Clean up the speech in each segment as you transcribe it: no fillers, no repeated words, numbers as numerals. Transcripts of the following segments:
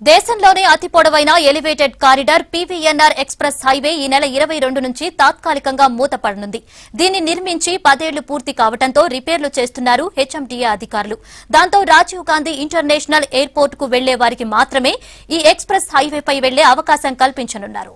దేశంలోనే అతి పొడవైన elevated corridor PVNR express highway ఈ నెల 22 నుంచి తాత్కాలికంగా మూతపడనుంది. దీన్ని నిర్మించి 10 ఏళ్లు పూర్తి కావడంతో రిపేర్లు చేస్తున్నారు హెచ్ఎండీఏ అధికారులు. దాంతో రాజీవ్ గాంధీ ఇంటర్నేషనల్ ఎయిర్పోర్ట్ కు వెళ్లే వారికి మాత్రమే ఈ ఎక్స్ప్రెస్ హైవేపై వెళ్లే అవకాశం కల్పించనున్నారు.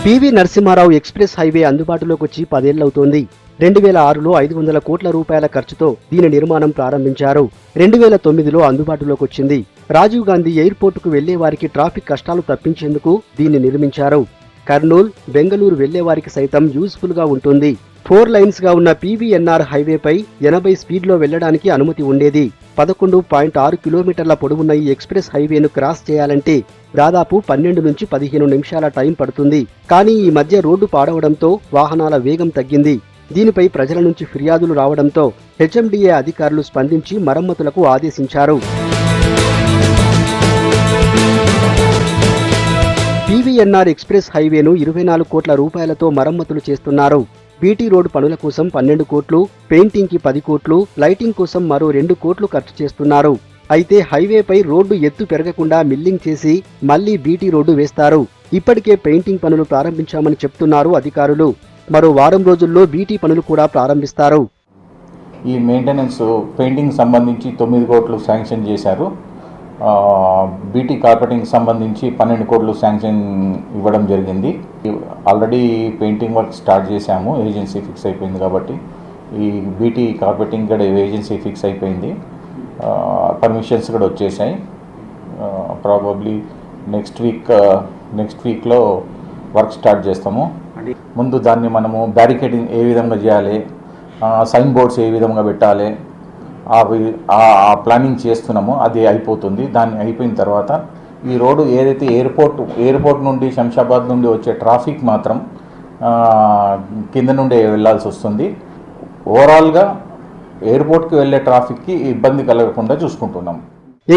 పివి నరసింహారావు ఎక్స్ప్రెస్ హైవే అందుబాటులోకి వచ్చి 10 ఏళ్లవుతోంది. 2006లో 500 కోట్ల రూపాయల ఖర్చుతో దీని నిర్మాణం ప్రారంభించారు. 2009లో అందుబాటులోకి వచ్చింది. రాజీవ్ గాంధీ ఎయిర్పోర్టుకు వెళ్లే వారికి ట్రాఫిక్ కష్టాలు తప్పించేందుకు దీన్ని నిర్మించారు. కర్నూలు, బెంగళూరు వెళ్లే వారికి సైతం యూజ్ఫుల్ గా ఉంటుంది. 4 లైన్స్ గా ఉన్న పీవీఎన్ఆర్ హైవేపై 80 స్పీడ్లో వెళ్లడానికి అనుమతి ఉండేది. 11.6 కిలోమీటర్ల పొడవున్న ఈ ఎక్స్ప్రెస్ హైవేను క్రాస్ చేయాలంటే దాదాపు 12 నుంచి 15 నిమిషాల టైం పడుతుంది. కానీ ఈ మధ్య రోడ్డు పాడవడంతో వాహనాల వేగం తగ్గింది. దీనిపై ప్రజల నుంచి ఫిర్యాదులు రావడంతో హెచ్ఎండీఏ అధికారులు స్పందించి మరమ్మతులకు ఆదేశించారు. పీవీఎన్ఆర్ ఎక్స్ప్రెస్ హైవేను 24 కోట్ల రూపాయలతో మరమ్మతులు చేస్తున్నారు. బీటీ రోడ్డు పనుల కోసం 12 కోట్లు, పెయింటింగ్ కి 10 కోట్లు, లైటింగ్ కోసం మరో 2 కోట్లు ఖర్చు చేస్తున్నారు. అయితే హైవేపై రోడ్డు ఎత్తు పెరగకుండా మిల్లింగ్ చేసి మళ్లీ బీటీ రోడ్డు వేస్తారు. ఇప్పటికే పెయింటింగ్ పనులు ప్రారంభించామని చెప్తున్నారు అధికారులు. మరో వారం రోజుల్లో బీటీ పనులు కూడా ప్రారంభిస్తారు. ఈ మెయింటెనెన్స్ పెయింటింగ్ సంబంధించి 9 కోట్లు శాంక్షన్ చేశారు. బీటీ కార్పెటింగ్ సంబంధించి 12 కోట్లు శాంక్షన్ ఇవ్వడం జరిగింది. ఆల్రెడీ పెయింటింగ్ వర్క్ స్టార్ట్ చేశాము, ఏజెన్సీ ఫిక్స్ అయిపోయింది కాబట్టి. ఈ బీటీ కార్పెటింగ్ కూడా ఏజెన్సీ ఫిక్స్ అయిపోయింది, పర్మిషన్స్ కూడా వచ్చేసాయి. ప్రాబబ్లీ నెక్స్ట్ వీక్లో వర్క్ స్టార్ట్ చేస్తాము. ముందు దాన్ని మనము బ్యారికేడింగ్ ఏ విధంగా చేయాలి, సైన్ బోర్డ్స్ ఏ విధంగా పెట్టాలి, ఆ ప్లానింగ్ చేస్తున్నామో అది అయిపోతుంది. దాన్ని అయిపోయిన తర్వాత ఈ రోడ్డు ఏదైతే ఎయిర్పోర్ట్ నుండి శంషాబాద్ నుండి వచ్చే ట్రాఫిక్ మాత్రం కింద నుండి వెళ్లాల్సి వస్తుంది. ఓవరాల్గా ఎయిర్పోర్ట్కి వెళ్లే ట్రాఫిక్కి ఇబ్బంది కలగకుండా చూసుకుంటున్నాం.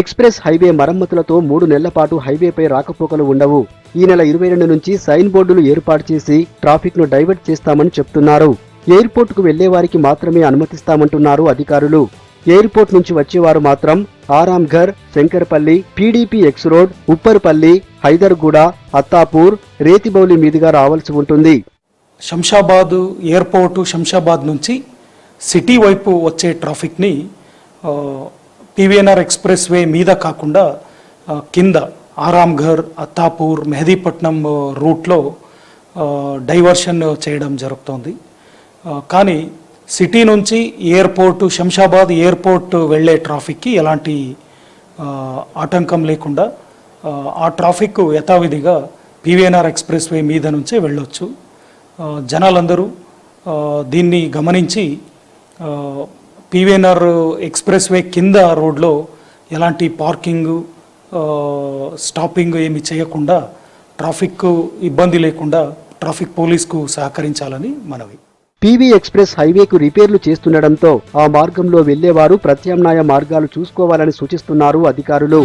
ఎక్స్ప్రెస్ హైవే మరమ్మతులతో 3 నెలల పాటు హైవేపై రాకపోకలు ఉండవు. ఈ నెల 22 నుంచి సైన్ బోర్డులు ఏర్పాటు చేసి ట్రాఫిక్ ను డైవర్ట్ చేస్తామని చెప్తున్నారు. ఎయిర్పోర్టుకు వెళ్లే వారికి మాత్రమే అనుమతిస్తామంటున్నారు అధికారులు. ఎయిర్పోర్ట్ నుంచి వచ్చేవారు మాత్రం Aramghar, Shankarpalli, PDP X road, Upparpalli, Hydarguda, Attapur, Rethibowli మీదుగా రావాల్సి ఉంటుంది. శంషాబాద్ ఎయిర్పోర్టు శంషాబాద్ నుంచి సిటీ వైపు వచ్చే ట్రాఫిక్ని పీవీఎన్ఆర్ ఎక్స్ప్రెస్ వే మీద కాకుండా కింద ఆరాంఘర్, అత్తాపూర్, మెహదీపట్నం రూట్లో డైవర్షన్ చేయడం జరుగుతోంది. కానీ సిటీ నుంచి ఎయిర్పోర్టు శంషాబాద్ ఎయిర్పోర్ట్ వెళ్ళే ట్రాఫిక్కి ఎలాంటి ఆటంకం లేకుండా ఆ ట్రాఫిక్ యథావిధిగా పీవీఎన్ఆర్ ఎక్స్ప్రెస్ వే మీద నుంచే వెళ్ళొచ్చు. జనాలందరూ దీన్ని గమనించి పీవీఎన్ఆర్ ఎక్స్ప్రెస్ వే కింద రోడ్లో ఎలాంటి పార్కింగ్, స్టాపింగ్ ఏమి చేయకుండా ట్రాఫిక్ ఇబ్బంది లేకుండా ట్రాఫిక్ పోలీస్కు సహకరించాలని మనవి. పీవీ ఎక్స్ప్రెస్ హైవేకు రిపేర్లు చేస్తుండటంతో ఆ మార్గంలో వెళ్లేవారు ప్రత్యామ్నాయ మార్గాలు చూసుకోవాలని సూచిస్తున్నారు అధికారులు.